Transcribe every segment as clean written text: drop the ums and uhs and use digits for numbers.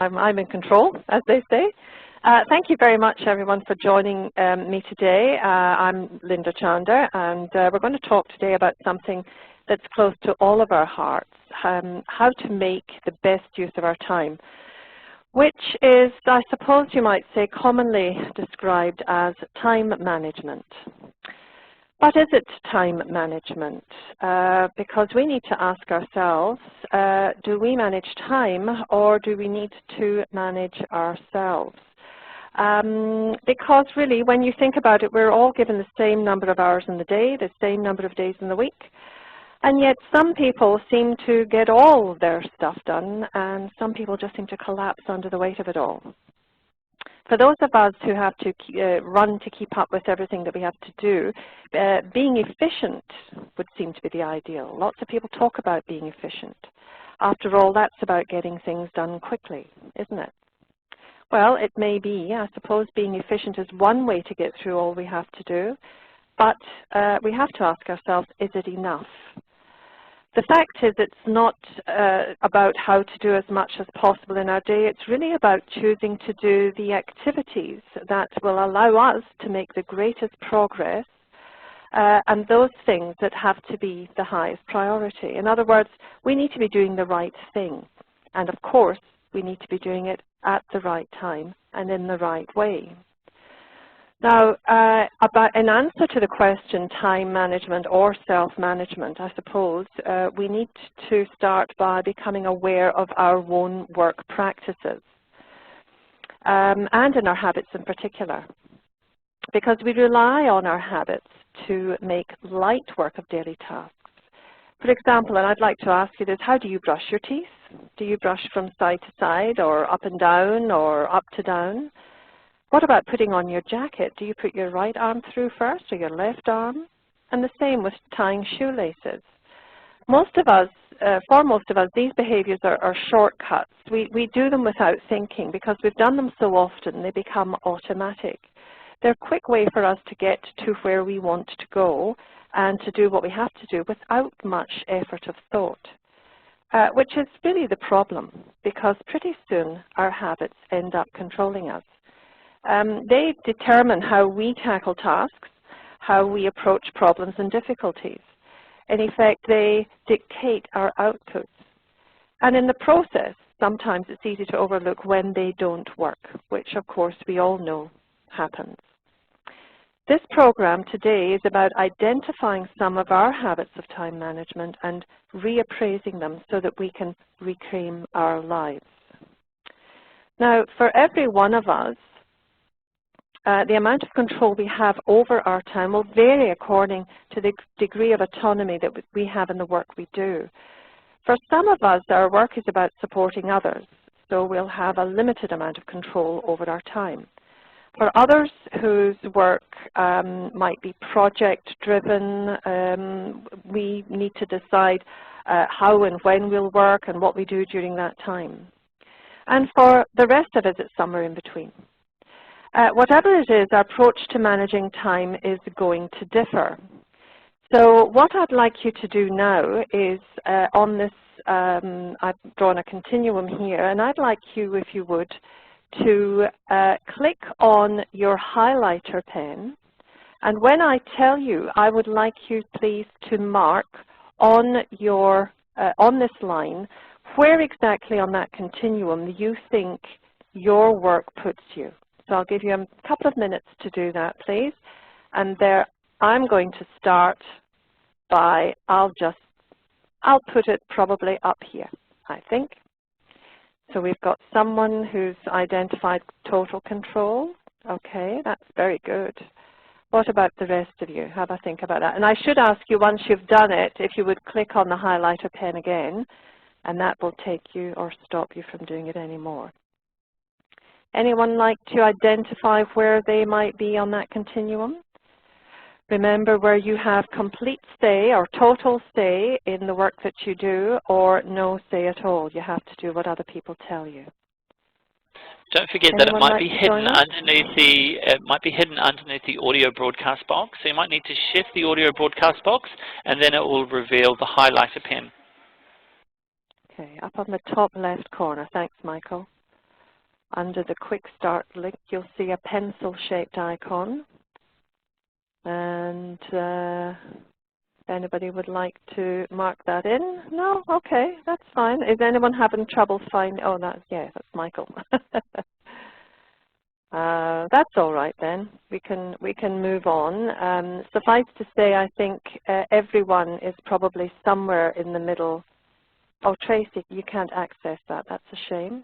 I'm in control, as they say. Thank you very much, everyone, for joining me today. I'm Linda Chander, and we're going to talk today about something that's close to all of our hearts, how to make the best use of our time, which is, I suppose you might say, commonly described as time management. What is it, time management? Because we need to ask ourselves, do we manage time or do we need to manage ourselves? Because really, when you think about it, we're all given the same number of hours in the day, the same number of days in the week, and yet some people seem to get all their stuff done, and some people just seem to collapse under the weight of it all. For those of us who have to run to keep up with everything that we have to do, being efficient would seem to be the ideal. Lots of people talk about being efficient. After all, that's about getting things done quickly, isn't it? Well, it may be. I suppose being efficient is one way to get through all we have to do, but we have to ask ourselves, is it enough? The fact is, it's not about how to do as much as possible in our day. It's really about choosing to do the activities that will allow us to make the greatest progress, and those things that have to be the highest priority. In other words, we need to be doing the right thing. And of course, we need to be doing it at the right time and in the right way. Now, in answer to the question, time management or self-management, I suppose, we need to start by becoming aware of our own work practices, and in our habits in particular, because we rely on our habits to make light work of daily tasks. For example, and I'd like to ask you this, how do you brush your teeth? Do you brush from side to side or up and down or up to down? What about putting on your jacket? Do you put your right arm through first or your left arm? And the same with tying shoelaces. Most of us, for most of us, these behaviors are shortcuts. We do them without thinking because we've done them so often they become automatic. They're a quick way for us to get to where we want to go and to do what we have to do without much effort of thought, which is really the problem, because pretty soon our habits end up controlling us. They determine how we tackle tasks, how we approach problems and difficulties. In effect, they dictate our outputs. And in the process, sometimes it's easy to overlook when they don't work, which of course we all know happens. This program today is about identifying some of our habits of time management and reappraising them so that we can reclaim our lives. Now, for every one of us, the amount of control we have over our time will vary according to the degree of autonomy that we have in the work we do. For some of us, our work is about supporting others, so we'll have a limited amount of control over our time. For others whose work might be project-driven, we need to decide how and when we'll work and what we do during that time. And for the rest of us, it's somewhere in between. Whatever it is, our approach to managing time is going to differ. So what I'd like you to do now is on this, I've drawn a continuum here, and I'd like you, if you would, to click on your highlighter pen, and when I tell you, I would like you please to mark on your on this line where exactly on that continuum you think your work puts you. So I'll give you a couple of minutes to do that, please. And there, I'm going to start by, I'll put it probably up here, I think. So we've got someone who's identified total control. Okay, that's very good. What about the rest of you? Have a think about that. And I should ask you, once you've done it, if you would click on the highlighter pen again, and that will take you or stop you from doing it anymore. Anyone like to identify where they might be on that continuum? Remember, where you have complete say or total say in the work that you do, or no say at all. You have to do what other people tell you. Don't forget that it might be hidden underneath the audio broadcast box. So you might need to shift the audio broadcast box, and then it will reveal the highlighter pen. Okay, up on the top left corner. Thanks, Michael. Under the Quick Start link, you'll see a pencil-shaped icon. And if anybody would like to mark that in? No? Okay, that's fine. Is anyone having trouble finding? Oh, that's Michael. That's all right then. We can move on. Suffice to say, I think everyone is probably somewhere in the middle. Oh, Tracy, you can't access that. That's a shame.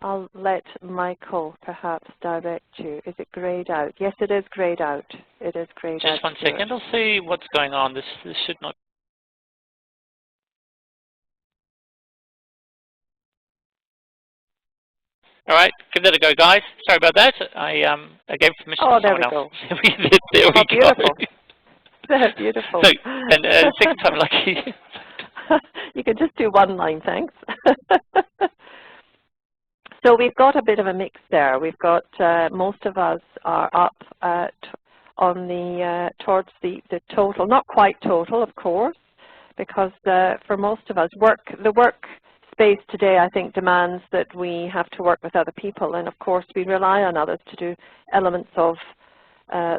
I'll let Michael perhaps direct you. Is it grayed out? Yes, it is grayed out. It is grayed out. Just one second. I'll see what's going on. This should not. All right, give that a go, guys. Sorry about that. I gave permission to someone else. Go. There we beautiful. go. Beautiful. So, and second time lucky. You can just do one line, thanks. So we've got a bit of a mix there. We've got most of us are up on the towards the total, not quite total, of course, because for most of us, the work space today, I think, demands that we have to work with other people, and of course we rely on others to do elements of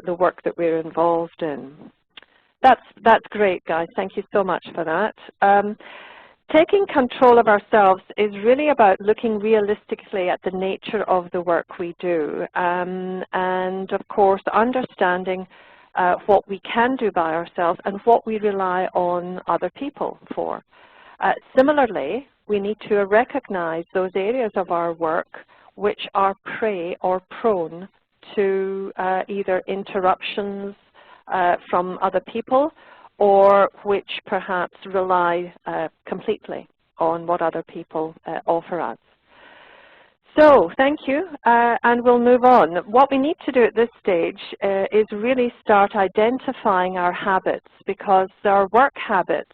the work that we're involved in. That's great, guys. Thank you so much for that. Taking control of ourselves is really about looking realistically at the nature of the work we do, and of course understanding what we can do by ourselves and what we rely on other people for. Similarly, we need to recognize those areas of our work which are prey or prone to either interruptions from other people, or which perhaps rely completely on what other people offer us. So, thank you, and we'll move on. What we need to do at this stage is really start identifying our habits, because our work habits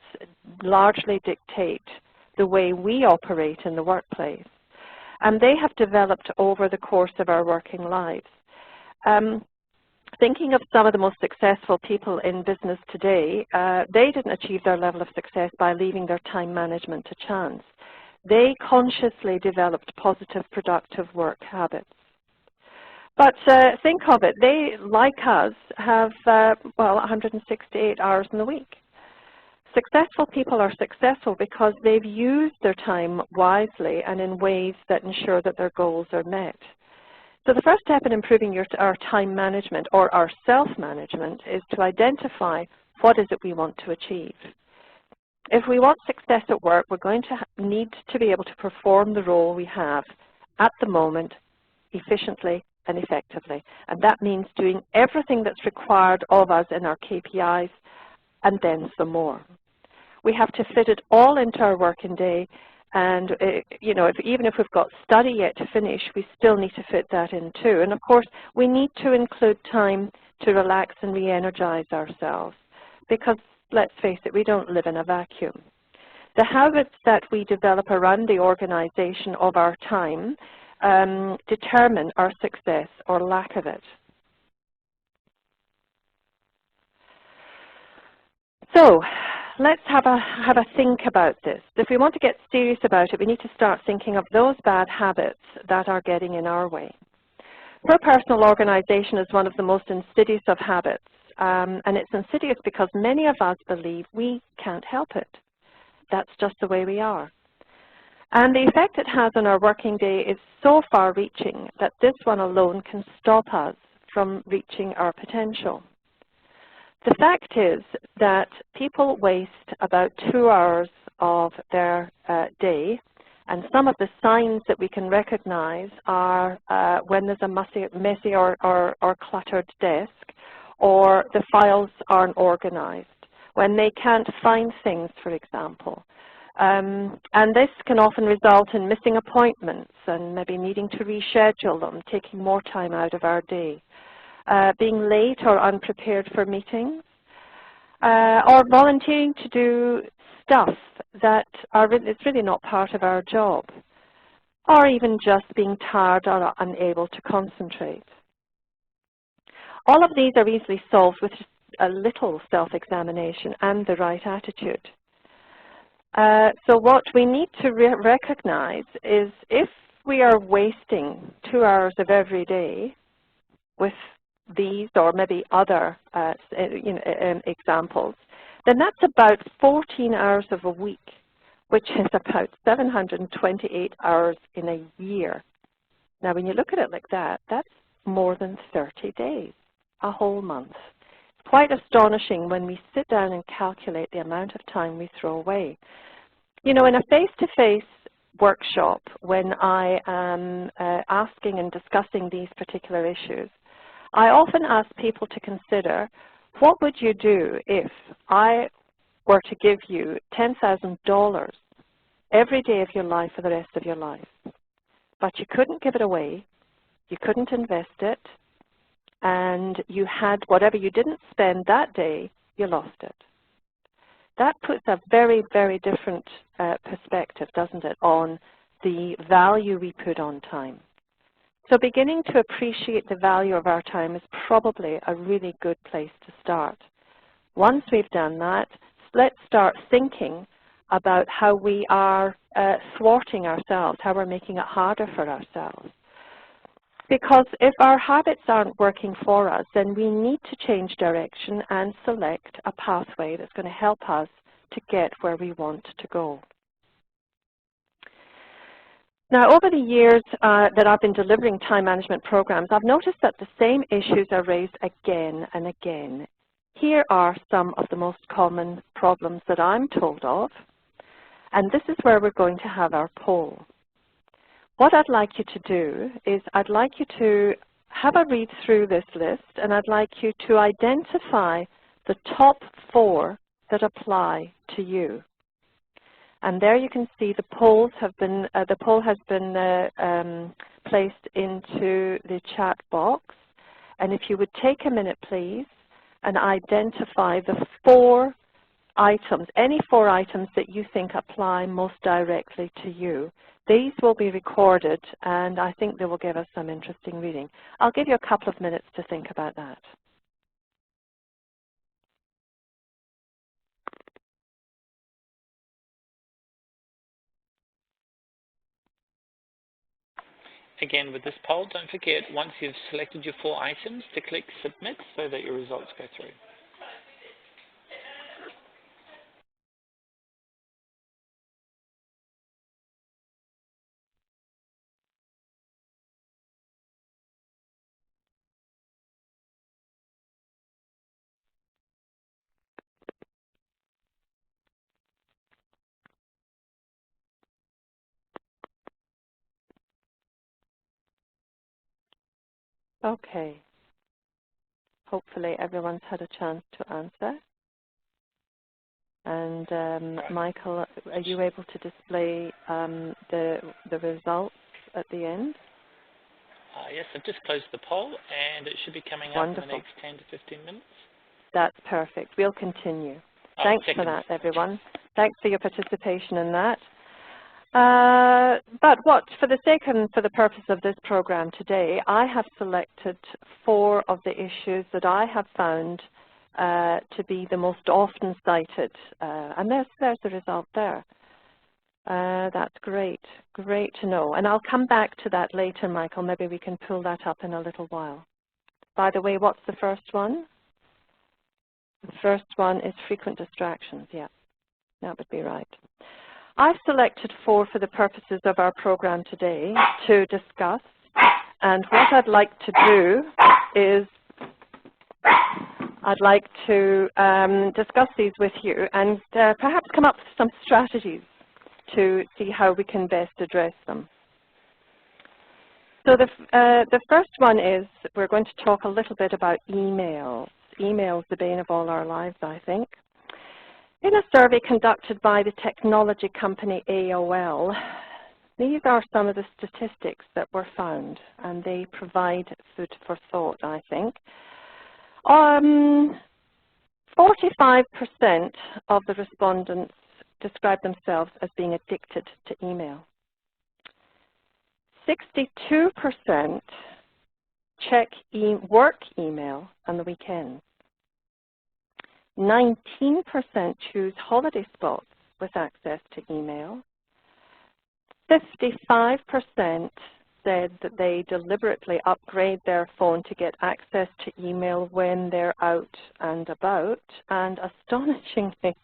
largely dictate the way we operate in the workplace, and they have developed over the course of our working lives. Thinking of some of the most successful people in business today, they didn't achieve their level of success by leaving their time management to chance. They consciously developed positive, productive work habits. But think of it, they, like us, have, 168 hours in the week. Successful people are successful because they've used their time wisely and in ways that ensure that their goals are met. So the first step in improving our time management or our self-management is to identify what is it we want to achieve. If we want success at work, we're going to need to be able to perform the role we have at the moment efficiently and effectively. And that means doing everything that's required of us in our KPIs and then some more. We have to fit it all into our working day. And, you know, even if we've got study yet to finish, we still need to fit that in too. And of course, we need to include time to relax and re-energize ourselves, because let's face it, we don't live in a vacuum. The habits that we develop around the organization of our time determine our success or lack of it. So, let's have a think about this. If we want to get serious about it, we need to start thinking of those bad habits that are getting in our way. Poor personal organization is one of the most insidious of habits, and it's insidious because many of us believe we can't help it. That's just the way we are. And the effect it has on our working day is so far-reaching that this one alone can stop us from reaching our potential. The fact is that people waste about 2 hours of their day, and some of the signs that we can recognize are when there's a messy or cluttered desk, or the files aren't organized, when they can't find things, for example. And this can often result in missing appointments and maybe needing to reschedule them, taking more time out of our day. Being late or unprepared for meetings, or volunteering to do stuff that is really not part of our job, or even just being tired or unable to concentrate. All of these are easily solved with a little self-examination and the right attitude. So what we need to recognize is if we are wasting 2 hours of every day with these or maybe other examples, then that's about 14 hours of a week, which is about 728 hours in a year. Now, when you look at it like that, that's more than 30 days, a whole month. Quite astonishing when we sit down and calculate the amount of time we throw away. You know, in a face-to-face workshop, when I am asking and discussing these particular issues, I often ask people to consider, what would you do if I were to give you $10,000 every day of your life for the rest of your life? But you couldn't give it away, you couldn't invest it, and you had whatever you didn't spend that day, you lost it. That puts a very, very different perspective, doesn't it, on the value we put on time. So beginning to appreciate the value of our time is probably a really good place to start. Once we've done that, let's start thinking about how we are thwarting ourselves, how we're making it harder for ourselves. Because if our habits aren't working for us, then we need to change direction and select a pathway that's going to help us to get where we want to go. Now, over the years that I've been delivering time management programs, I've noticed that the same issues are raised again and again. Here are some of the most common problems that I'm told of, and this is where we're going to have our poll. What I'd like you to do is I'd like you to have a read through this list, and I'd like you to identify the top 4 that apply to you. And there you can see the poll has been placed into the chat box. And if you would take a minute, please, and identify the 4 items, any 4 items that you think apply most directly to you. These will be recorded, and I think they will give us some interesting reading. I'll give you a couple of minutes to think about that. Again, with this poll, don't forget, once you've selected your 4 items, to click Submit so that your results go through. Okay. Hopefully everyone's had a chance to answer. And Michael, are you able to display the results at the end? Yes, I've just closed the poll, and it should be coming up in the next 10 to 15 minutes. That's perfect. We'll continue. Thanks for that, everyone. Thanks for your participation in that. But for the sake and for the purpose of this program today, I have selected 4 of the issues that I have found to be the most often cited, and there's the result there. That's great, great to know. And I'll come back to that later, Michael. Maybe we can pull that up in a little while. By the way, what's the first one? The first one is frequent distractions. Yeah, that would be right. I've selected 4 for the purposes of our program today to discuss. And what I'd like to do is I'd like to discuss these with you and perhaps come up with some strategies to see how we can best address them. So the first one is we're going to talk a little bit about emails. Emails, the bane of all our lives, I think. In a survey conducted by the technology company AOL, these are some of the statistics that were found, and they provide food for thought, I think. 45% of the respondents describe themselves as being addicted to email. 62% check work email on the weekends. 19% choose holiday spots with access to email. 55% said that they deliberately upgrade their phone to get access to email when they're out and about, and astonishingly,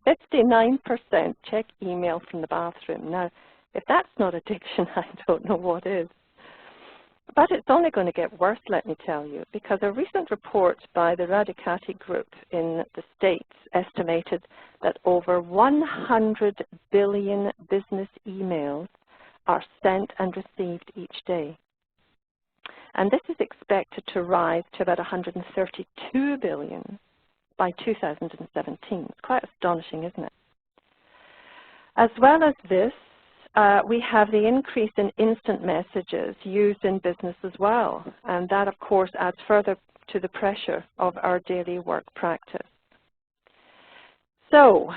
59% check email from the bathroom. Now, if that's not addiction, I don't know what is. But it's only going to get worse, let me tell you, because a recent report by the Radicati Group in the States estimated that over 100 billion business emails are sent and received each day. And this is expected to rise to about 132 billion by 2017. It's quite astonishing, isn't it? As well as this, we have the increase in instant messages used in business as well. And that, of course, adds further to the pressure of our daily work practice. So,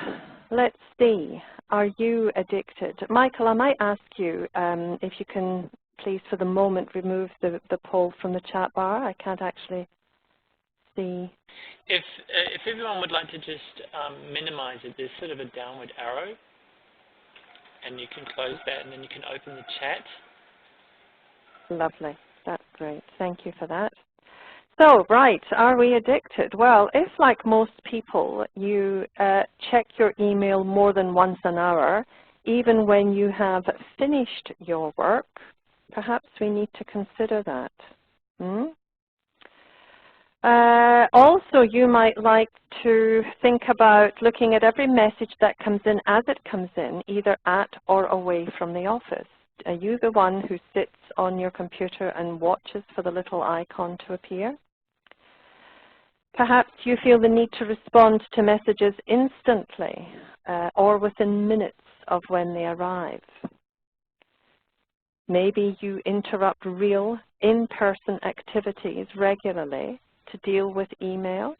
let's see. Are you addicted? Michael, I might ask you if you can please, for the moment, remove the poll from the chat bar. I can't actually see. If everyone would like to just minimize it, there's sort of a downward arrow, and you can close that, and then you can open the chat. Lovely. That's great. Thank you for that. So, right, are we addicted? Well, if, like most people, you check your email more than once an hour, even when you have finished your work, perhaps we need to consider that. Also, you might like to think about looking at every message that comes in as it comes in, either at or away from the office. Are you the one who sits on your computer and watches for the little icon to appear? Perhaps you feel the need to respond to messages instantly or within minutes of when they arrive. Maybe you interrupt real in-person activities regularly to deal with email.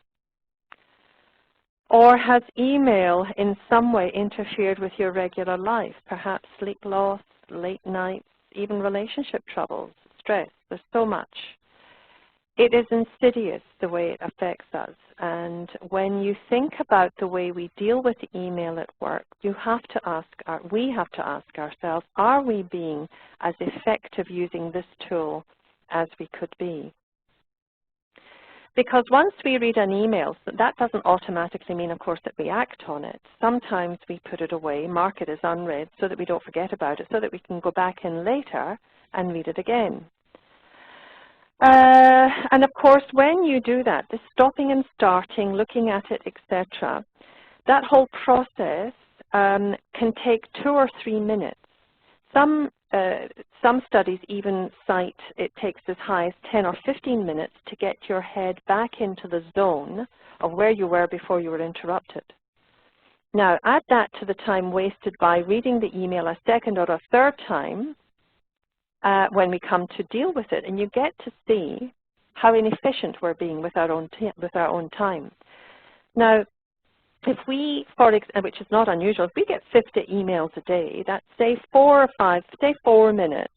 Or has email in some way interfered with your regular life? Perhaps sleep loss, late nights, even relationship troubles, stress. There's so much. It is insidious the way it affects us, and when you think about the way we deal with email at work, we have to ask ourselves, are we being as effective using this tool as we could be? Because once we read an email, that doesn't automatically mean, of course, that we act on it. Sometimes we put it away, mark it as unread, so that we don't forget about it, so that we can go back in later and read it again. And of course, when you do that, the stopping and starting, looking at it, etc., that whole process can take 2 or 3 minutes. Some studies even cite it takes as high as 10 or 15 minutes to get your head back into the zone of where you were before you were interrupted. Now, add that to the time wasted by reading the email a second or a third time, when we come to deal with it, and you get to see how inefficient we're being with our own time. Now, if we, which is not unusual, if we get 50 emails a day, that's say 4 minutes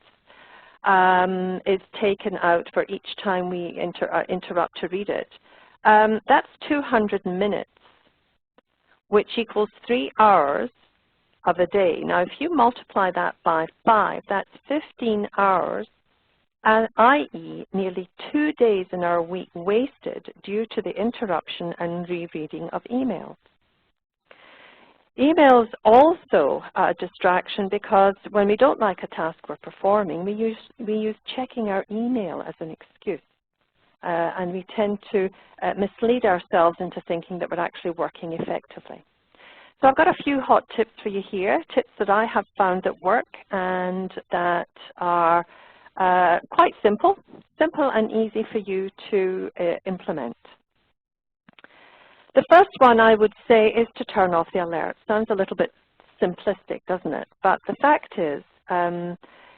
is taken out for each time we interrupt to read it. That's 200 minutes, which equals 3 hours of a day. Now, if you multiply that by 5, that's 15 hours, i.e. nearly 2 days in our week wasted due to the interruption and rereading of emails. Emails also a distraction because when we don't like a task we're performing, we use checking our email as an excuse. And we tend to mislead ourselves into thinking that we're actually working effectively. So I've got a few hot tips for you here, tips that I have found that work and that are quite simple and easy for you to implement. The first one I would say is to turn off the alerts. Sounds a little bit simplistic, doesn't it? But the fact is,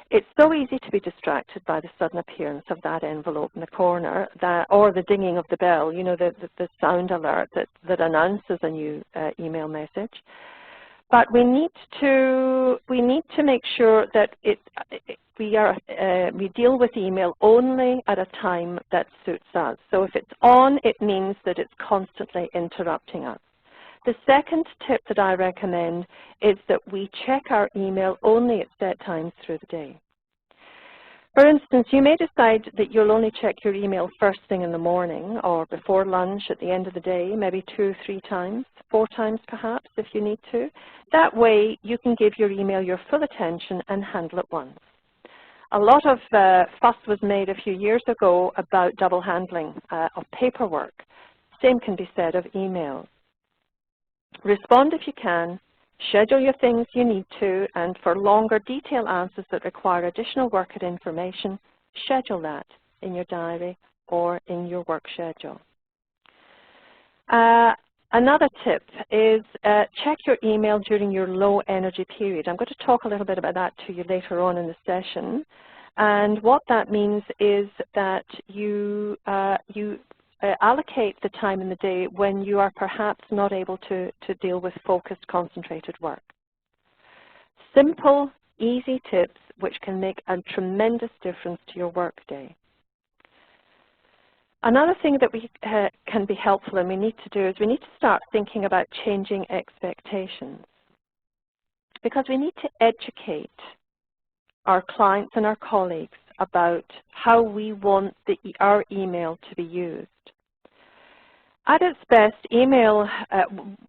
it's so easy to be distracted by the sudden appearance of that envelope in the corner, or the dinging of the bell, you know, the sound alert that announces a new email message. But we need to make sure that we deal with email only at a time that suits us. So if it's on, it means that it's constantly interrupting us. The second tip that I recommend is that we check our email only at set times through the day. For instance, you may decide that you'll only check your email first thing in the morning or before lunch at the end of the day, maybe 2 or 3 times, 4 times perhaps if you need to. That way you can give your email your full attention and handle it once. A lot of fuss was made a few years ago about double handling of paperwork. Same can be said of emails. Respond if you can, schedule your things you need to, and for longer detailed answers that require additional work and information, schedule that in your diary or in your work schedule. Another tip is check your email during your low energy period. I'm going to talk a little bit about that to you later on in the session. And what that means is that you allocate the time in the day when you are perhaps not able to deal with focused, concentrated work. Simple, easy tips which can make a tremendous difference to your work day. Another thing that we can be helpful and we need to do is we need to start thinking about changing expectations, because we need to educate our clients and our colleagues about how we want our email to be used. At its best, email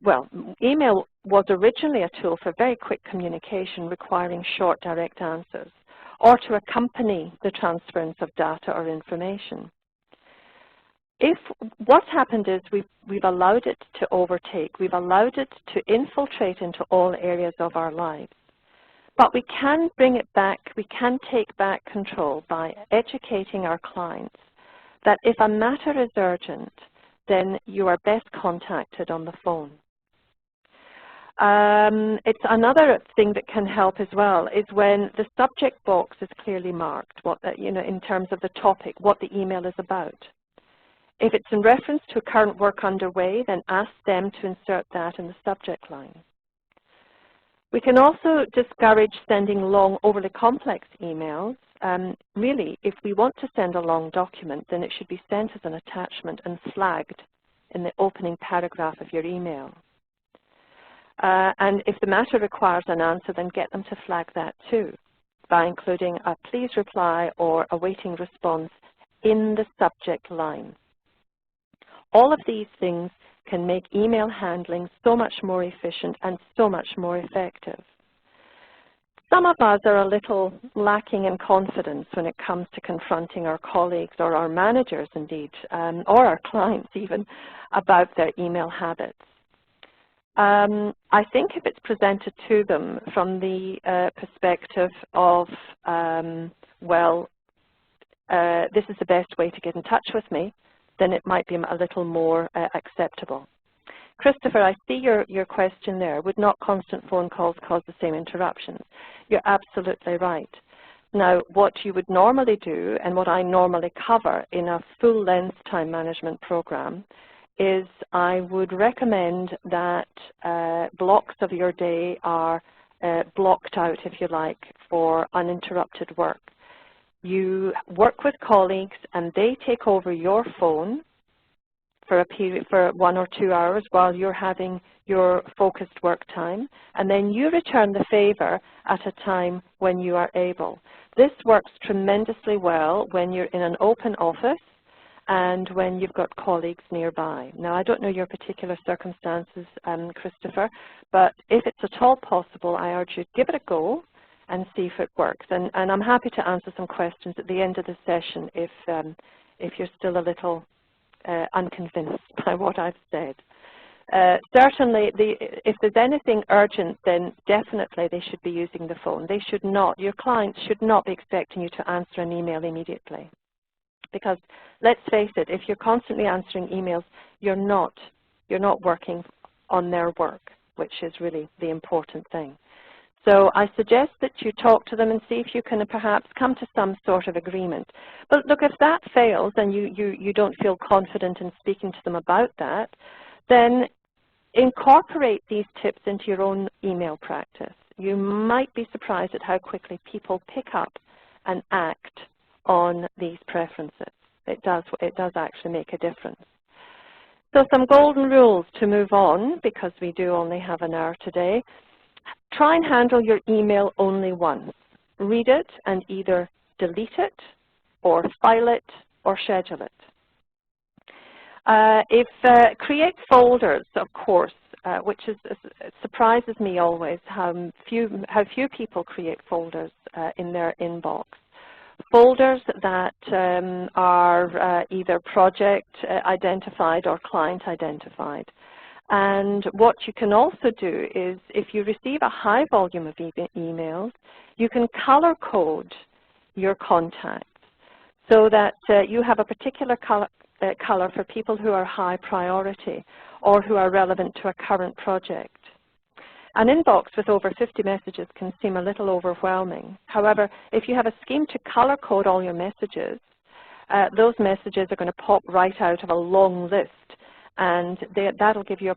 was originally a tool for very quick communication requiring short, direct answers, or to accompany the transference of data or information. What's happened is we've allowed it to overtake, we've allowed it to infiltrate into all areas of our lives. But we can bring it back, we can take back control by educating our clients that if a matter is urgent, then you are best contacted on the phone. It's another thing that can help as well is when the subject box is clearly marked, in terms of the topic, what the email is about. If it's in reference to current work underway, then ask them to insert that in the subject line. We can also discourage sending long, overly complex emails. Really, if we want to send a long document, then it should be sent as an attachment and flagged in the opening paragraph of your email. And if the matter requires an answer, then get them to flag that too by including a please reply or awaiting response in the subject line. All of these things can make email handling so much more efficient and so much more effective. Some of us are a little lacking in confidence when it comes to confronting our colleagues or our managers indeed, or our clients even, about their email habits. I think if it's presented to them from the perspective of, this is the best way to get in touch with me, then it might be a little more acceptable. Christopher, I see your question there. Would not constant phone calls cause the same interruptions? You're absolutely right. Now, what you would normally do, and what I normally cover in a full-length time management program, is I would recommend that blocks of your day are blocked out, if you like, for uninterrupted work. You work with colleagues and they take over your phone for a period, for 1 or 2 hours while you're having your focused work time, and then you return the favor at a time when you are able. This works tremendously well when you're in an open office and when you've got colleagues nearby. Now, I don't know your particular circumstances, Christopher, but if it's at all possible, I urge you to give it a go and see if it works. And I'm happy to answer some questions at the end of the session if you're still a little unconvinced by what I've said. Certainly, if there's anything urgent, then definitely they should be using the phone. They should not, your clients should not be expecting you to answer an email immediately. Because let's face it, if you're constantly answering emails, you're not working on their work, which is really the important thing. So I suggest that you talk to them and see if you can perhaps come to some sort of agreement. But look, if that fails and you don't feel confident in speaking to them about that, then incorporate these tips into your own email practice. You might be surprised at how quickly people pick up and act on these preferences. It does actually make a difference. So some golden rules to move on, because we do only have an hour today. Try and handle your email only once. Read it and either delete it or file it or schedule it. Create folders, of course, which it surprises me always how few people create folders in their inbox. Folders that are either project identified or client identified. And what you can also do is, if you receive a high volume of emails, you can color code your contacts so that you have a particular color for people who are high priority or who are relevant to a current project. An inbox with over 50 messages can seem a little overwhelming. However, if you have a scheme to color code all your messages, those messages are going to pop right out of a long list, and that'll give you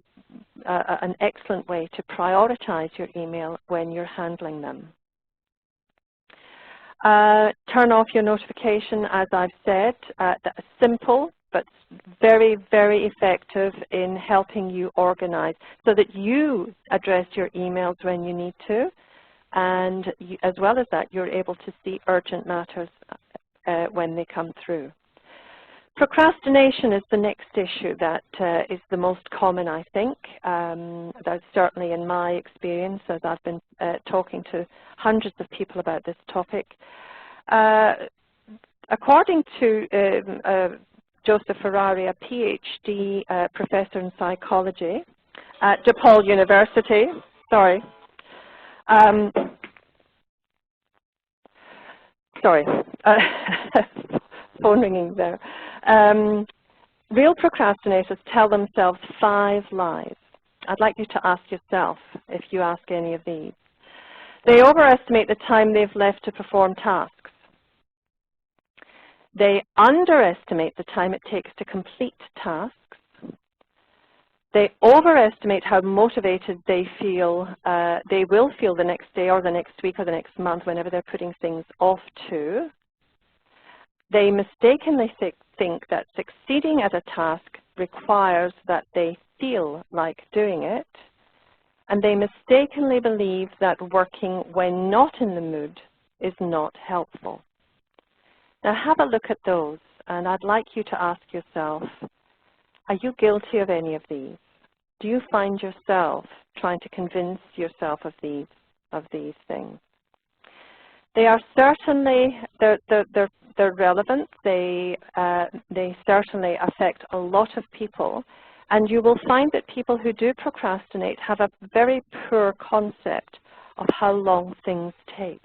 an excellent way to prioritize your email when you're handling them. Turn off your notification, as I've said. That's simple, but very, very effective in helping you organize so that you address your emails when you need to, and as well as that, you're able to see urgent matters when they come through. Procrastination is the next issue that is the most common, I think. That's certainly in my experience, as I've been talking to hundreds of people about this topic. According to Joseph Ferrari, a PhD professor in psychology at DePaul University, sorry, phone ringing there. Real procrastinators tell themselves 5 lies. I'd like you to ask yourself if you ask any of these. They overestimate the time they've left to perform tasks. They underestimate the time it takes to complete tasks. They overestimate how motivated they will feel the next day or the next week or the next month whenever they're putting things off to. They mistakenly think that succeeding at a task requires that they feel like doing it. And they mistakenly believe that working when not in the mood is not helpful. Now have a look at those, and I'd like you to ask yourself, are you guilty of any of these? Do you find yourself trying to convince yourself of these things? They are certainly, they're relevant. They certainly affect a lot of people, and you will find that people who do procrastinate have a very poor concept of how long things take.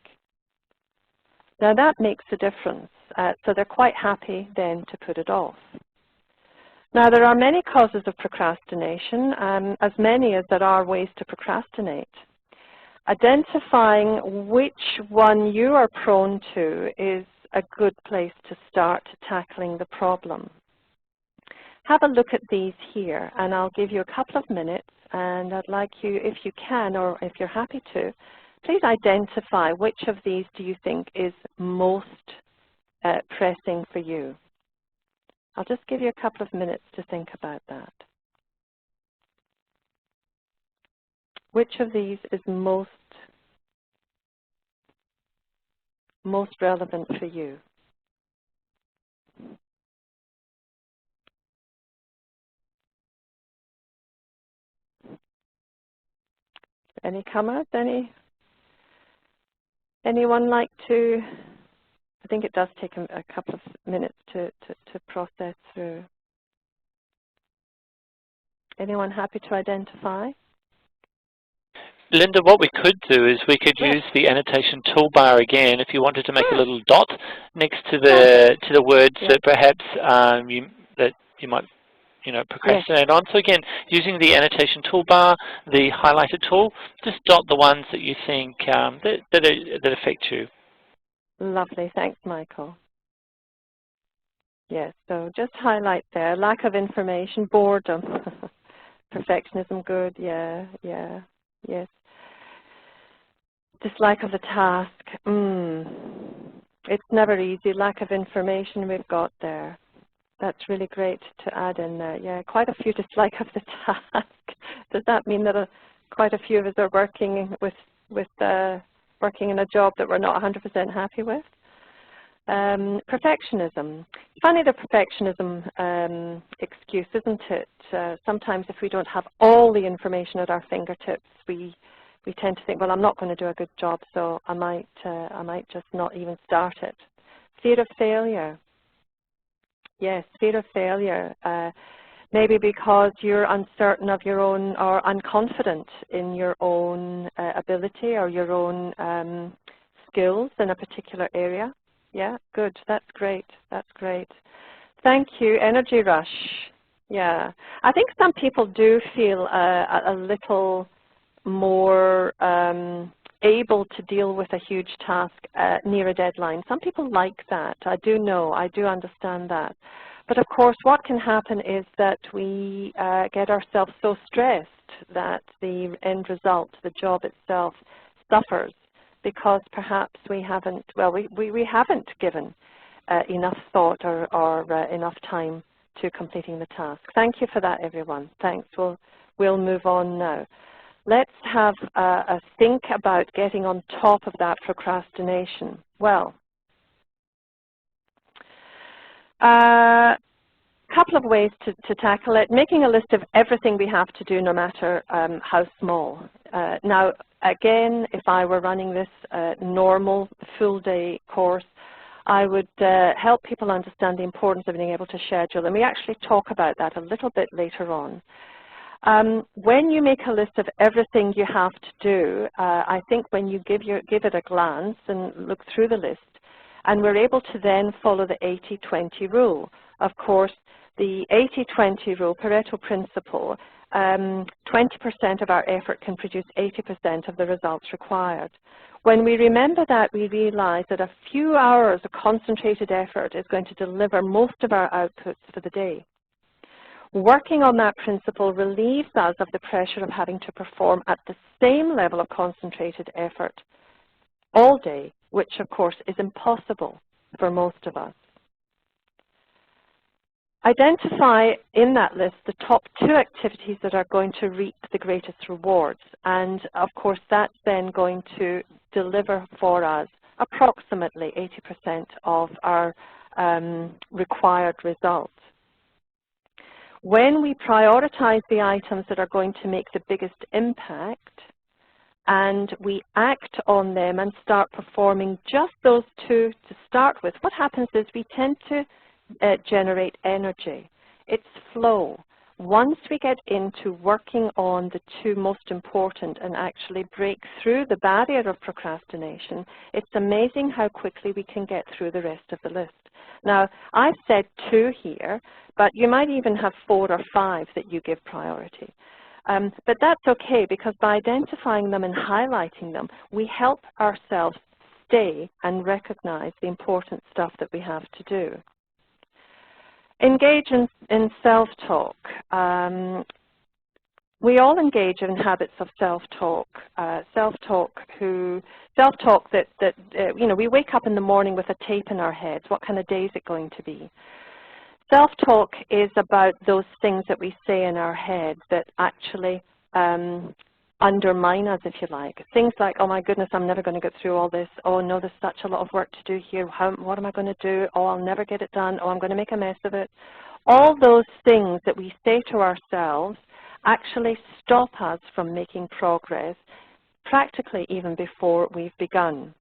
Now that makes a difference, so they're quite happy then to put it off. Now there are many causes of procrastination, as many as there are ways to procrastinate. Identifying which one you are prone to is a good place to start tackling the problem. Have a look at these here, and I'll give you a couple of minutes, and I'd like you, if you can or if you're happy to, please identify which of these do you think is most pressing for you. I'll just give you a couple of minutes to think about that. Which of these is most relevant for you? Any comers? Anyone like to? I think it does take a couple of minutes to process through. Anyone happy to identify? Linda, what we could do is we could use the annotation toolbar again if you wanted to make a little dot next to the words that perhaps you might procrastinate on. So again, using the annotation toolbar, the highlighter tool, just dot the ones that you think that affect you. Lovely, thanks, Michael. Yes, so just highlight there. Lack of information, boredom, perfectionism, good, yeah, yes. Dislike of the task, it's never easy. Lack of information we've got there. That's really great to add in there. Yeah, quite a few dislike of the task. Does that mean that quite a few of us are working working in a job that we're not 100% happy with? Perfectionism. Funny, the perfectionism excuse, isn't it? Sometimes if we don't have all the information at our fingertips, we tend to think, well, I'm not going to do a good job, so I might just not even start it. Fear of failure. Yes, fear of failure. Maybe because you're uncertain of your own, or unconfident in your own ability or your own skills in a particular area. Yeah, good. That's great. That's great. Thank you. Energy rush. Yeah. I think some people do feel a little more able to deal with a huge task near a deadline. Some people like that. I do know. I do understand that. But of course, what can happen is that we get ourselves so stressed that the end result, the job itself, suffers because perhaps we haven't, well, we haven't given enough thought or enough time to completing the task. Thank you for that, everyone. Thanks. We'll move on now. Let's have a think about getting on top of that procrastination. Well, a couple of ways to tackle it. Making a list of everything we have to do, no matter how small. Now, again, if I were running this normal full-day course, I would help people understand the importance of being able to schedule, and we actually talk about that a little bit later on. When you make a list of everything you have to do, I think when you give it a glance and look through the list, and we're able to then follow the 80-20 rule. Of course, the 80-20 rule, Pareto principle, 20% of our effort can produce 80% of the results required. When we remember that, we realize that a few hours of concentrated effort is going to deliver most of our outputs for the day. Working on that principle relieves us of the pressure of having to perform at the same level of concentrated effort all day, which of course is impossible for most of us. Identify in that list the top 2 activities that are going to reap the greatest rewards, and of course that's then going to deliver for us approximately 80% of our required results. When we prioritize the items that are going to make the biggest impact, and we act on them and start performing just those 2 to start with, what happens is we tend to generate energy. It's flow. Once we get into working on the 2 most important and actually break through the barrier of procrastination, it's amazing how quickly we can get through the rest of the list. Now, I've said 2 here, but you might even have 4 or 5 that you give priority. But that's okay, because by identifying them and highlighting them, we help ourselves stay and recognize the important stuff that we have to do. Engage in self-talk. We all engage in habits of self-talk. Self-talk that you know, we wake up in the morning with a tape in our heads. What kind of day is it going to be? Self-talk is about those things that we say in our heads that actually undermine us, if you like. Things like, oh my goodness, I'm never going to get through all this. Oh no, there's such a lot of work to do here. What am I going to do? Oh, I'll never get it done. Oh, I'm going to make a mess of it. All those things that we say to ourselves actually stop us from making progress, practically even before we've begun.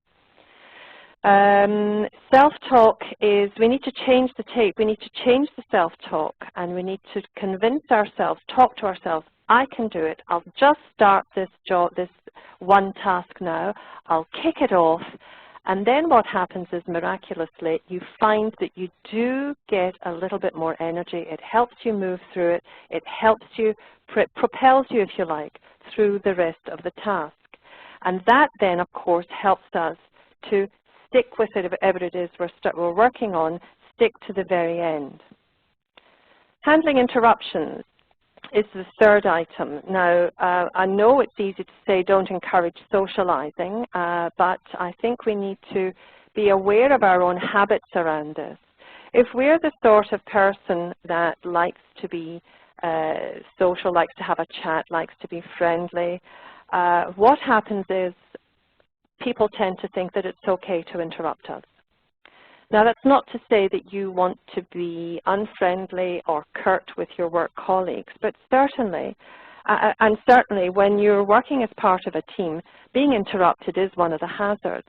Self-talk is, we need to change the tape. We need to change the self-talk, and we need to convince ourselves, talk to ourselves, I can do it. I'll just start this job, this one task now. I'll kick it off. And then what happens is, miraculously, you find that you do get a little bit more energy. It helps you move through it. It helps you, propels you, if you like, through the rest of the task. And that then, of course, helps us to stick with it, whatever it is we're working on, stick to the very end. Handling interruptions is the 3rd item. Now, I know it's easy to say don't encourage socializing, but I think we need to be aware of our own habits around this. If we're the sort of person that likes to be social, likes to have a chat, likes to be friendly, what happens is people tend to think that it's okay to interrupt us. Now, that's not to say that you want to be unfriendly or curt with your work colleagues, but certainly, and certainly when you're working as part of a team, being interrupted is one of the hazards.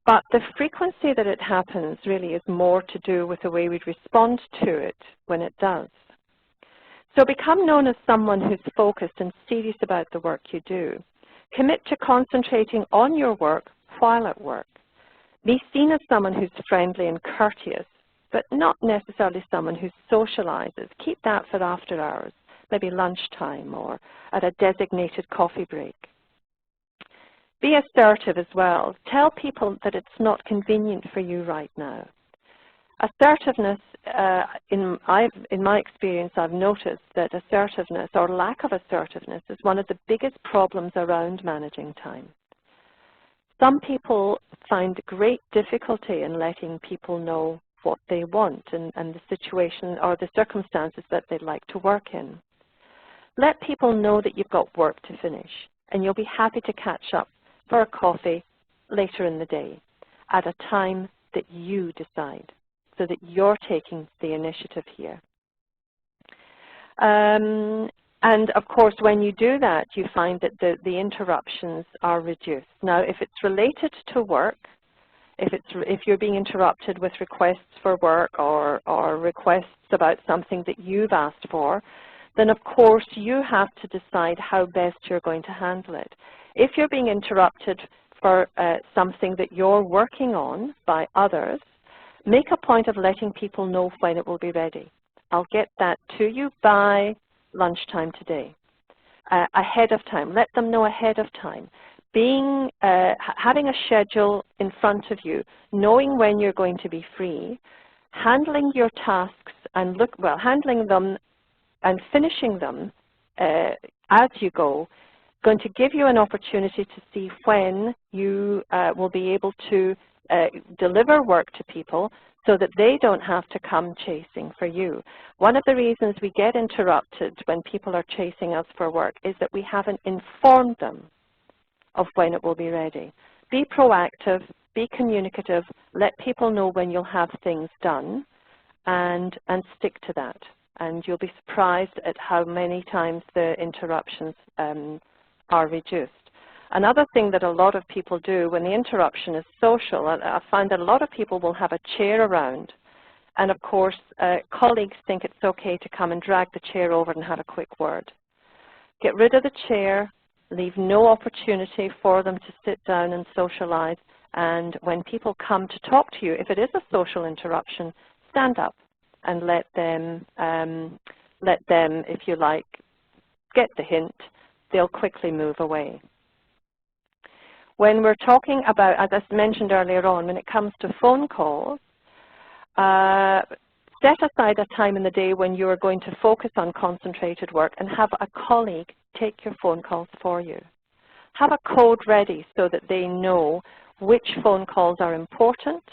But the frequency that it happens really is more to do with the way we respond to it when it does. So become known as someone who's focused and serious about the work you do. Commit to concentrating on your work while at work. Be seen as someone who's friendly and courteous, but not necessarily someone who socializes. Keep that for after hours, maybe lunchtime or at a designated coffee break. Be assertive as well. Tell people that it's not convenient for you right now. Assertiveness, in my experience, I've noticed that assertiveness or lack of assertiveness is one of the biggest problems around managing time. Some people find great difficulty in letting people know what they want and the situation or the circumstances that they'd like to work in. Let people know that you've got work to finish, and you'll be happy to catch up for a coffee later in the day at a time that you decide, so that you're taking the initiative here. And of course, when you do that, you find that the interruptions are reduced. Now, if it's related to work, if you're being interrupted with requests for work or requests about something that you've asked for, then of course you have to decide how best you're going to handle it. If you're being interrupted for something that you're working on by others, make a point of letting people know when it will be ready. I'll get that to you by lunchtime today. Ahead of time. Let them know ahead of time. Having a schedule in front of you, knowing when you're going to be free, handling your tasks and handling them and finishing them as you go, going to give you an opportunity to see when you will be able to deliver work to people so that they don't have to come chasing for you. One of the reasons we get interrupted when people are chasing us for work is that we haven't informed them of when it will be ready. Be proactive, be communicative, let people know when you'll have things done, and stick to that. And you'll be surprised at how many times the interruptions are reduced. Another thing that a lot of people do when the interruption is social, I find that a lot of people will have a chair around, and of course colleagues think it's okay to come and drag the chair over and have a quick word. Get rid of the chair, leave no opportunity for them to sit down and socialize, and when people come to talk to you, if it is a social interruption, stand up and let them, if you like, get the hint. They'll quickly move away. When we're talking about, as I mentioned earlier on, when it comes to phone calls, set aside a time in the day when you are going to focus on concentrated work and have a colleague take your phone calls for you. Have a code ready so that they know which phone calls are important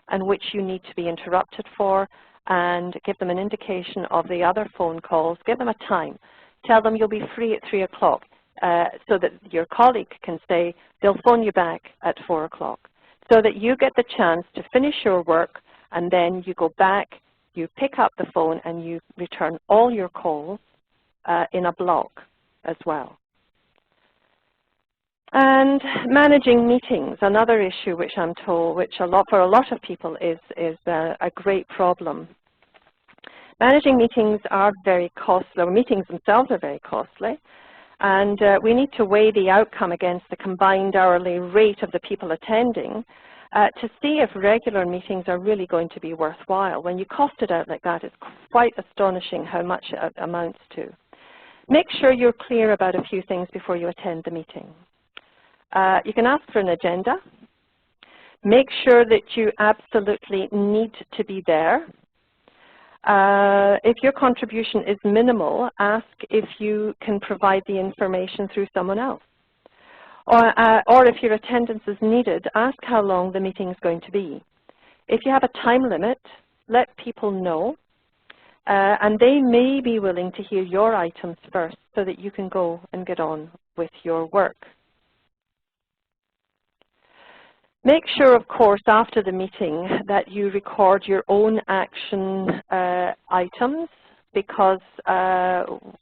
and which you need to be interrupted for, and give them an indication of the other phone calls. Give them a time. Tell them you'll be free at 3 o'clock. So that your colleague can say they'll phone you back at 4 o'clock, so that you get the chance to finish your work, and then you go back, you pick up the phone, and you return all your calls in a block as well. And managing meetings, another issue which I'm told, which for a lot of people is a great problem. Managing meetings are very costly, or meetings themselves are very costly. And we need to weigh the outcome against the combined hourly rate of the people attending to see if regular meetings are really going to be worthwhile. When you cost it out like that, it's quite astonishing how much it amounts to. Make sure you're clear about a few things before you attend the meeting. You can ask for an agenda. Make sure that you absolutely need to be there. If your contribution is minimal, ask if you can provide the information through someone else. Or if your attendance is needed, ask how long the meeting is going to be. If you have a time limit, let people know, and they may be willing to hear your items first so that you can go and get on with your work. Make sure, of course, after the meeting that you record your own action items, because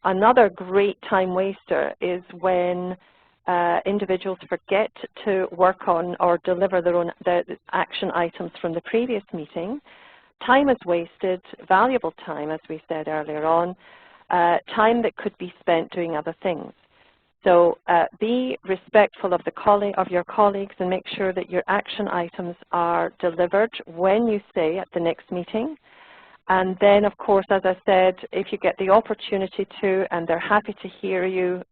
another great time waster is when individuals forget to work on or deliver their action items from the previous meeting. Time is wasted, valuable time, as we said earlier on, time that could be spent doing other things. So be respectful of your colleagues and make sure that your action items are delivered when you say at the next meeting. And then, of course, as I said, if you get the opportunity to and they're happy to hear you,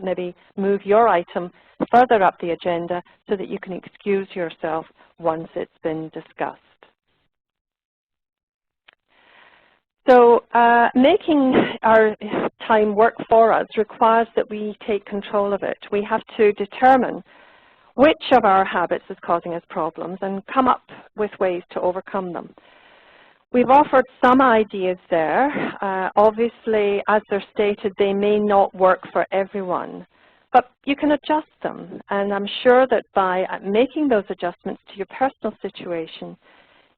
maybe move your item further up the agenda so that you can excuse yourself once it's been discussed. So making our time work for us requires that we take control of it. We have to determine which of our habits is causing us problems and come up with ways to overcome them. We've offered some ideas there. Obviously, as they're stated, they may not work for everyone, but you can adjust them. And I'm sure that by making those adjustments to your personal situation,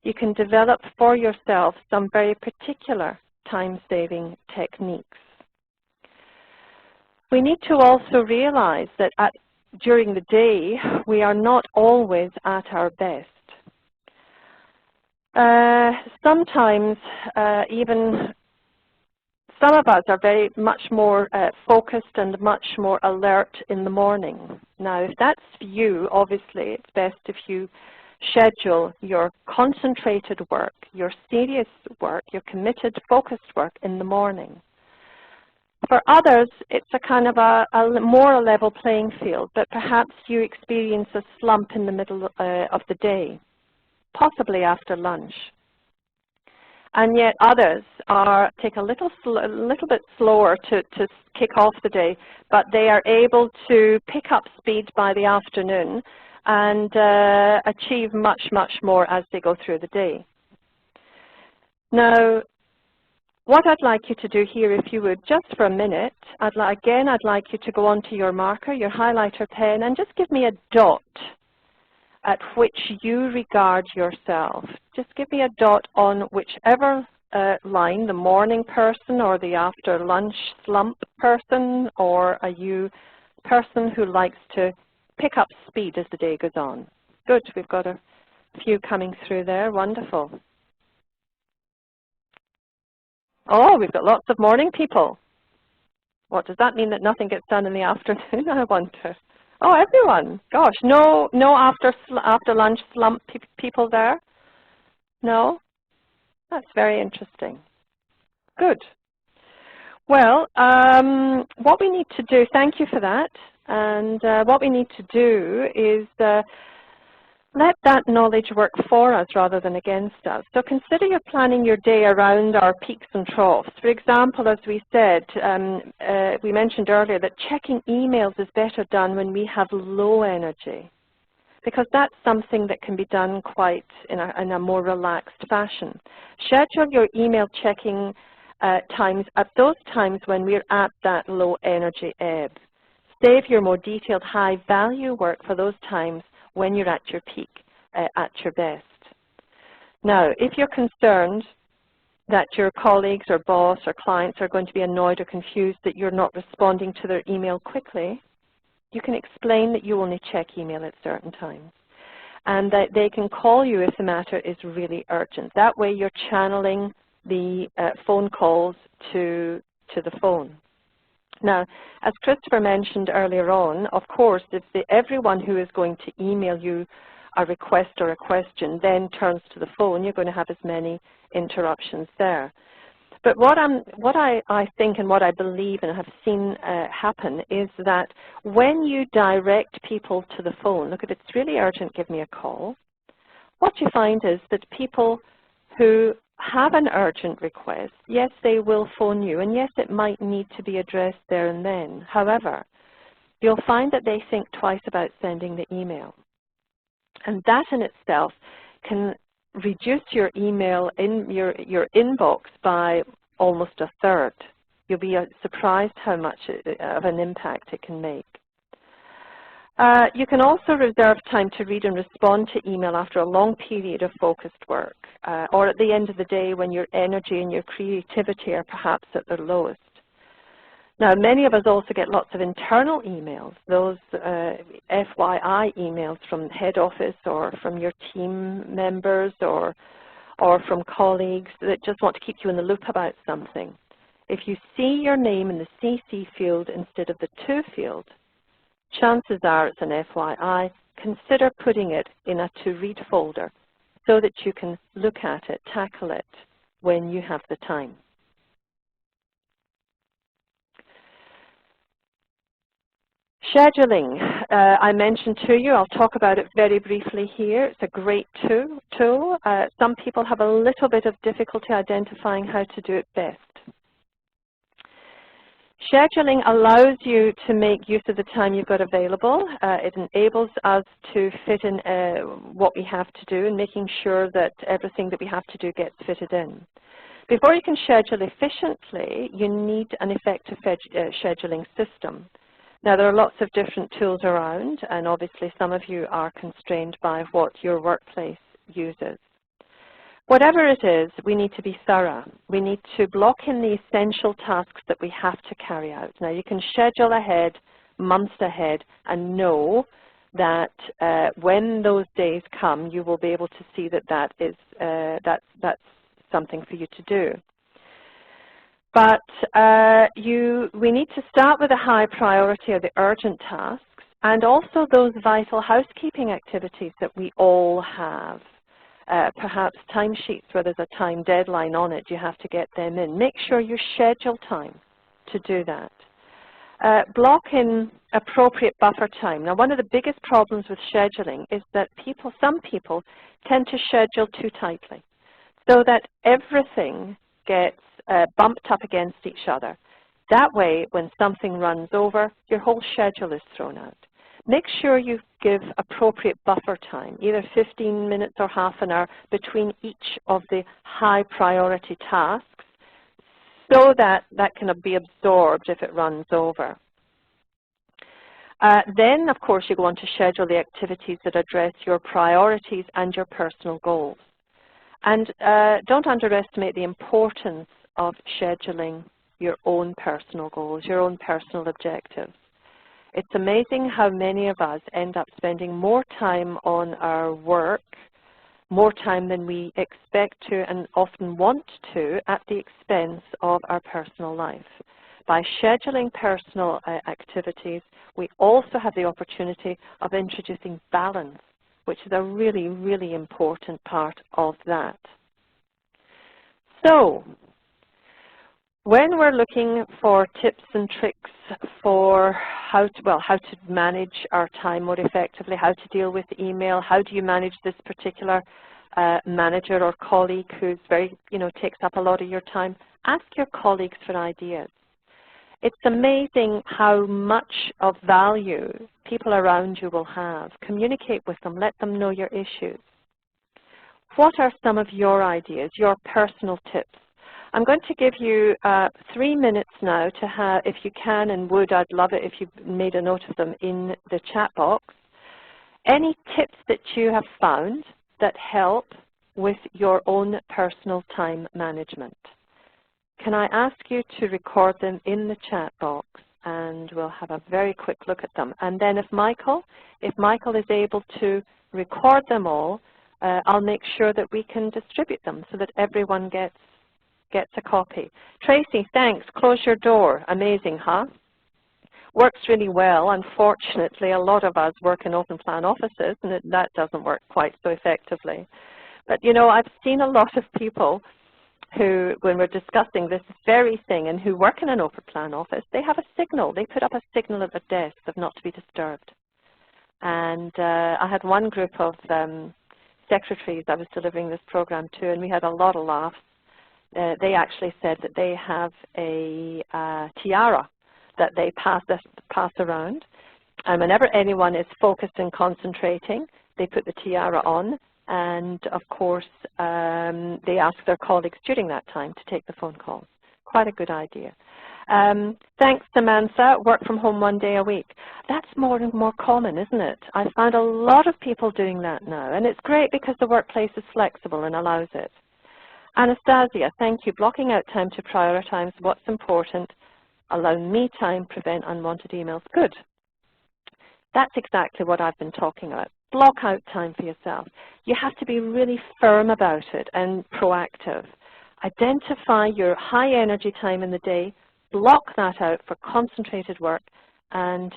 you can develop for yourself some very particular time-saving techniques. We need to also realize that during the day, we are not always at our best. Sometimes even some of us are very much more focused and much more alert in the morning. Now, if that's you, obviously it's best if you schedule your concentrated work, your serious work, your committed, focused work in the morning. For others, it's a kind of a more level playing field, but perhaps you experience a slump in the middle of the day, possibly after lunch. And yet others take a little bit slower to kick off the day, but they are able to pick up speed by the afternoon and achieve much, much more as they go through the day. Now, what I'd like you to do here, if you would, just for a minute, I'd like you to go onto your marker, your highlighter pen, and just give me a dot at which you regard yourself. Just give me a dot on whichever line, the morning person or the after lunch slump person, or a you person who likes to pick up speed as the day goes on. Good, we've got a few coming through there, wonderful. Oh, we've got lots of morning people. What does that mean, that nothing gets done in the afternoon, I wonder? Oh, everyone, gosh, no after lunch slump people there? No? That's very interesting. Good. Well, what we need to do, thank you for that, and what we need to do is let that knowledge work for us rather than against us. So consider you're planning your day around our peaks and troughs. For example, as we said, we mentioned earlier that checking emails is better done when we have low energy, because that's something that can be done quite in a more relaxed fashion. Schedule your email checking times at those times when we're at that low energy ebb. Save your more detailed high value work for those times when you're at your peak, at your best. Now, if you're concerned that your colleagues or boss or clients are going to be annoyed or confused that you're not responding to their email quickly, you can explain that you only check email at certain times and that they can call you if the matter is really urgent. That way you're channeling the phone calls to the phone. Now, as Christopher mentioned earlier on, of course, if everyone who is going to email you a request or a question then turns to the phone, you're going to have as many interruptions there. But what I think and what I believe and have seen happen is that when you direct people to the phone, look, if it's really urgent, give me a call, what you find is that people who have an urgent request, yes, they will phone you, and yes, it might need to be addressed there and then. However, you'll find that they think twice about sending the email. And that in itself can reduce your email in your inbox by almost a third. You'll be surprised how much of an impact it can make. You can also reserve time to read and respond to email after a long period of focused work, or at the end of the day when your energy and your creativity are perhaps at their lowest. Now, many of us also get lots of internal emails, those FYI emails from head office or from your team members or from colleagues that just want to keep you in the loop about something. If you see your name in the CC field instead of the To field, chances are it's an FYI. Consider putting it in a To Read folder so that you can look at it, tackle it when you have the time. Scheduling, I mentioned to you, I'll talk about it very briefly here. It's a great tool. Some people have a little bit of difficulty identifying how to do it best. Scheduling allows you to make use of the time you've got available. It enables us to fit in what we have to do and making sure that everything that we have to do gets fitted in. Before you can schedule efficiently, you need an effective scheduling system. Now, there are lots of different tools around, and obviously some of you are constrained by what your workplace uses. Whatever it is, we need to be thorough. We need to block in the essential tasks that we have to carry out. Now, you can schedule ahead, months ahead, and know that when those days come, you will be able to see that that's something for you to do. But we need to start with a high priority of the urgent tasks and also those vital housekeeping activities that we all have. Perhaps timesheets where there's a time deadline on it, you have to get them in. Make sure you schedule time to do that. Block in appropriate buffer time. Now, one of the biggest problems with scheduling is that some people tend to schedule too tightly so that everything gets bumped up against each other. That way, when something runs over, your whole schedule is thrown out. Make sure you give appropriate buffer time, either 15 minutes or half an hour between each of the high priority tasks so that that can be absorbed if it runs over. Then, of course, you go on to schedule the activities that address your priorities and your personal goals. And don't underestimate the importance of scheduling your own personal goals, your own personal objectives. It's amazing how many of us end up spending more time on our work, more time than we expect to and often want to at the expense of our personal life. By scheduling personal activities, we also have the opportunity of introducing balance, which is a really, really important part of that. So, when we're looking for tips and tricks for how to manage our time more effectively, how to deal with email, how do you manage this particular manager or colleague who's takes up a lot of your time, ask your colleagues for ideas. It's amazing how much of value people around you will have. Communicate with them, let them know your issues. What are some of your ideas, your personal tips? I'm going to give you 3 minutes now to have, if you can and would, I'd love it if you made a note of them in the chat box. Any tips that you have found that help with your own personal time management? Can I ask you to record them in the chat box, and we'll have a very quick look at them. And then if Michael is able to record them all, I'll make sure that we can distribute them so that everyone gets a copy. Tracy, thanks. Close your door. Amazing, huh? Works really well. Unfortunately, a lot of us work in open plan offices, and that doesn't work quite so effectively. But, you know, I've seen a lot of people who, when we're discussing this very thing, and who work in an open plan office, they have a signal. They put up a signal at the desk of not to be disturbed. And I had one group of secretaries I was delivering this program to, and we had a lot of laughs. They actually said that they have a tiara that they pass around, and whenever anyone is focused and concentrating, they put the tiara on, And of course, they ask their colleagues during that time to take the phone calls. Quite a good idea. Thanks, Samantha. Work from home 1 day a week. That's more and more common, isn't it? I found a lot of people doing that now, and it's great because the workplace is flexible and allows it. Anastasia, thank you. Blocking out time to prioritize what's important, allow me time, prevent unwanted emails. Good. That's exactly what I've been talking about. Block out time for yourself. You have to be really firm about it and proactive. Identify your high energy time in the day, block that out for concentrated work, and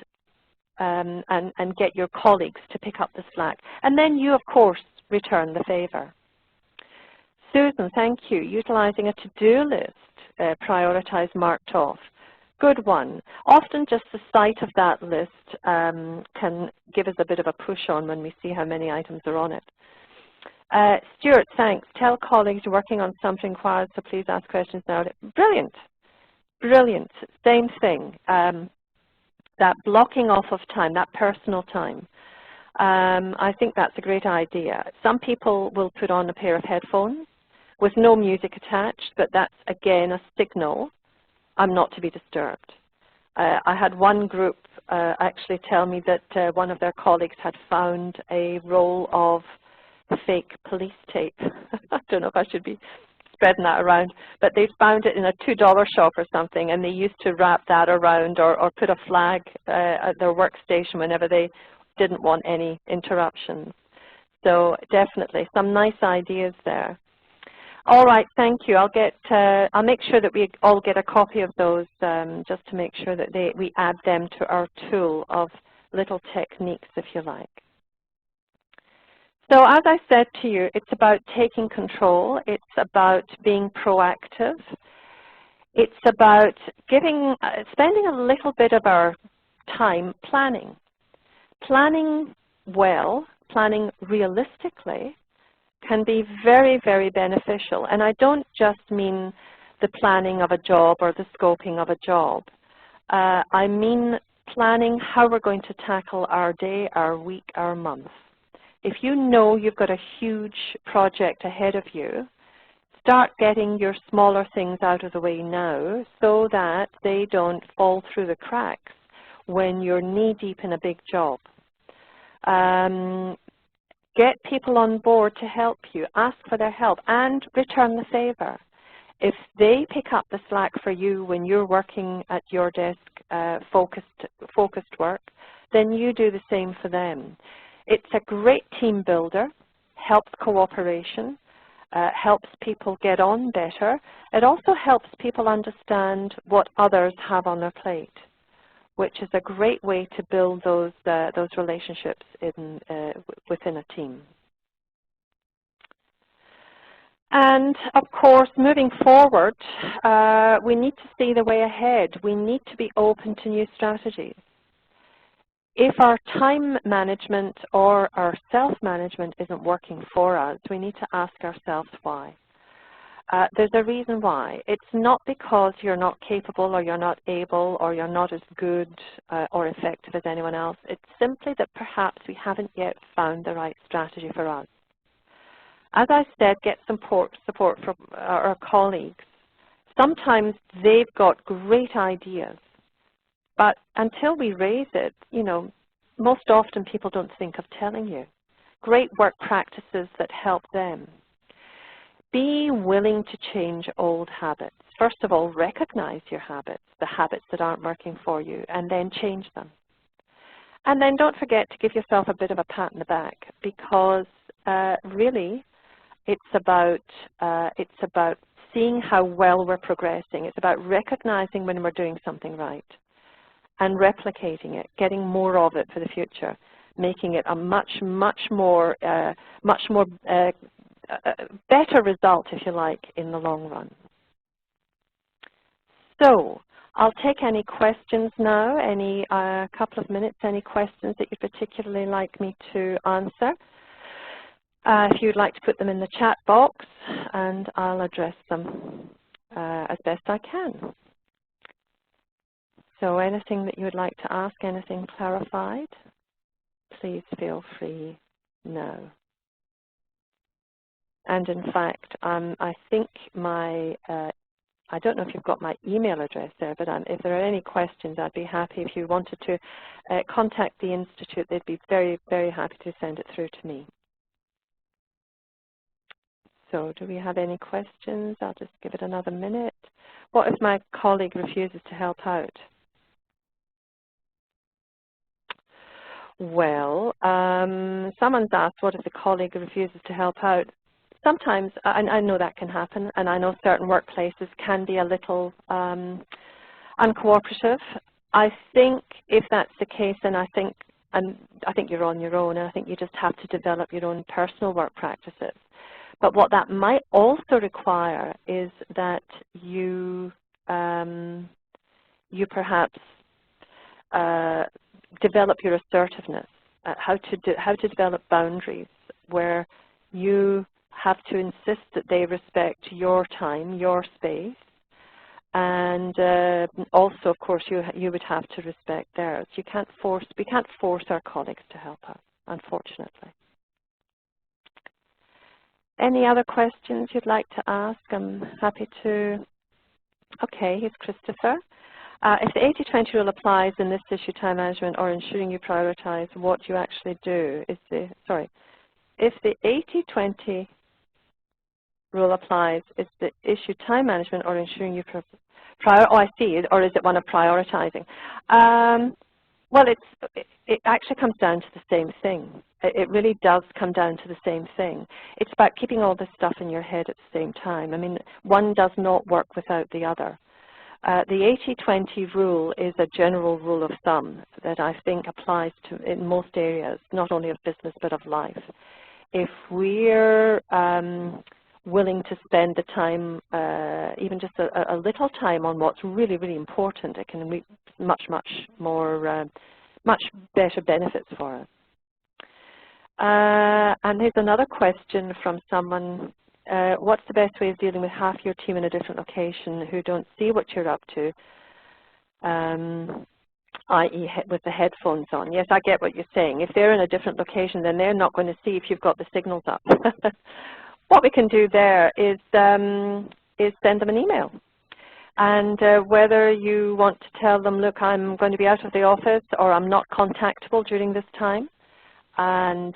get your colleagues to pick up the slack. And then you, of course, return the favor. Susan, thank you. Utilizing a to-do list, prioritize marked off. Good one. Often just the sight of that list can give us a bit of a push on when we see how many items are on it. Stuart, thanks. Tell colleagues you're working on something required, so please ask questions now. Brilliant. Brilliant. Same thing. That blocking off of time, that personal time. I think that's a great idea. Some people will put on a pair of headphones with no music attached, but that's, again, a signal I'm not to be disturbed. I had one group actually tell me that one of their colleagues had found a roll of fake police tape. I don't know if I should be spreading that around, but they found it in a $2 shop or something, and they used to wrap that around or put a flag at their workstation whenever they didn't want any interruptions. So definitely some nice ideas there. All right, thank you. I'll make sure that we all get a copy of those just to make sure that we add them to our tool of little techniques, if you like. So as I said to you, it's about taking control. It's about being proactive. It's about spending a little bit of our time planning. Planning well, planning realistically, can be very, very beneficial. And I don't just mean the planning of a job or the scoping of a job. I mean planning how we're going to tackle our day, our week, our month. If you know you've got a huge project ahead of you, start getting your smaller things out of the way now so that they don't fall through the cracks when you're knee-deep in a big job. Get people on board to help you, ask for their help, and return the favor. If they pick up the slack for you when you're working at your desk, focused work, then you do the same for them. It's a great team builder, helps cooperation, helps people get on better. It also helps people understand what others have on their plate, which is a great way to build those relationships within a team. And of course, moving forward, we need to see the way ahead. We need to be open to new strategies. If our time management or our self-management isn't working for us, we need to ask ourselves why. There's a reason why. It's not because you're not capable or you're not able or you're not as good or effective as anyone else. It's simply that perhaps we haven't yet found the right strategy for us. As I said, get support from our colleagues. Sometimes they've got great ideas, but until we raise it, you know, most often people don't think of telling you. Great work practices that help them. Be willing to change old habits. First of all, recognize your habits, the habits that aren't working for you, and then change them. And then don't forget to give yourself a bit of a pat on the back, because really it's about seeing how well we're progressing. It's about recognizing when we're doing something right and replicating it, getting more of it for the future, making it a much more better result, if you like, in the long run. So I'll take any questions now, any couple of minutes, any questions that you'd particularly like me to answer. If you'd like to put them in the chat box, and I'll address them as best I can. So anything that you would like to ask, anything clarified, please feel free now. And in fact, I think my, I don't know if you've got my email address there, but if there are any questions, I'd be happy if you wanted to contact the Institute. They'd be very, very happy to send it through to me. So do we have any questions? I'll just give it another minute. What if my colleague refuses to help out? Well, someone's asked, what if the colleague refuses to help out? Sometimes, I know that can happen, and I know certain workplaces can be a little uncooperative. I think if that's the case, then I think you're on your own, and I think you just have to develop your own personal work practices. But what that might also require is that you perhaps develop your assertiveness, how to develop boundaries where you have to insist that they respect your time, your space, and also, of course, you would have to respect theirs. We can't force our colleagues to help us, unfortunately. Any other questions you'd like to ask? I'm happy to. Okay, here's Christopher. If the 80-20 rule applies in this issue, time management, or ensuring you prioritize what you actually do, if the 80-20 rule applies, is the issue time management or ensuring you oh, I see, or is it one of prioritizing? Well, it actually comes down to the same thing. It really does come down to the same thing. It's about keeping all this stuff in your head at the same time. I mean, one does not work without the other. The 80-20 rule is a general rule of thumb that I think applies to in most areas, not only of business but of life. If we're willing to spend the time, even just a little time on what's really, really important, it can reap much better benefits for us. And here's another question from someone. What's the best way of dealing with half your team in a different location who don't see what you're up to, i.e. with the headphones on? Yes, I get what you're saying. If they're in a different location, then they're not going to see if you've got the signals up. What we can do there is send them an email. And whether you want to tell them, look, I'm going to be out of the office, or I'm not contactable during this time. And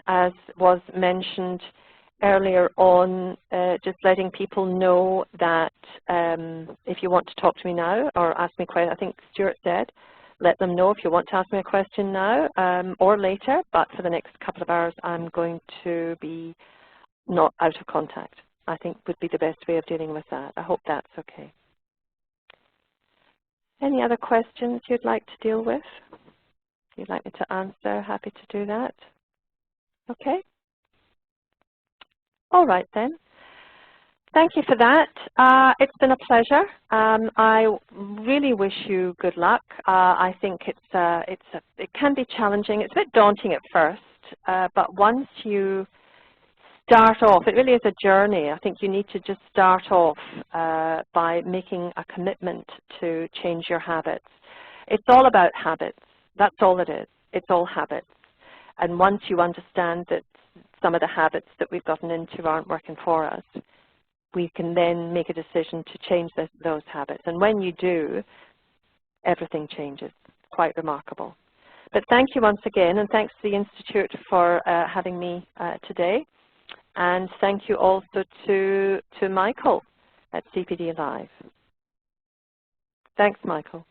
as was mentioned earlier on, just letting people know that if you want to talk to me now or ask me a question, I think Stuart said, let them know if you want to ask me a question now or later, but for the next couple of hours I'm going to be not out of contact. I think would be the best way of dealing with that. I hope that's okay. Any other questions you'd like to deal with? If you'd like me to answer, happy to do that. Okay. All right then. Thank you for that. It's been a pleasure. I really wish you good luck. I think it can be challenging. It's a bit daunting at first, but once you start off, it really is a journey. I think you need to just start off by making a commitment to change your habits. It's all about habits. That's all it is. It's all habits. And once you understand that some of the habits that we've gotten into aren't working for us, we can then make a decision to change those habits. And when you do, everything changes. Quite remarkable. But thank you once again, and thanks to the Institute for having me today. And thank you also to Michael at CPD Live. Thanks, Michael.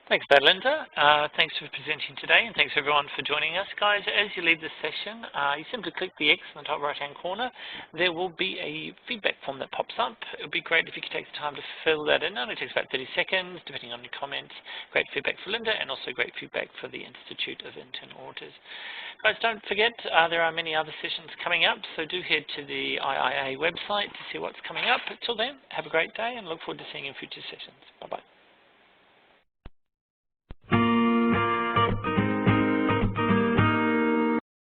Thanks, Belinda. Thanks for presenting today, and thanks everyone for joining us. Guys, as you leave this session, you simply click the X in the top right-hand corner. There will be a feedback form that pops up. It would be great if you could take the time to fill that in. It only takes about 30 seconds, depending on your comments. Great feedback for Linda, and also great feedback for the Institute of Internal Auditors. Guys, don't forget, there are many other sessions coming up, so do head to the IIA website to see what's coming up. Till then, have a great day, and look forward to seeing you in future sessions. Bye-bye.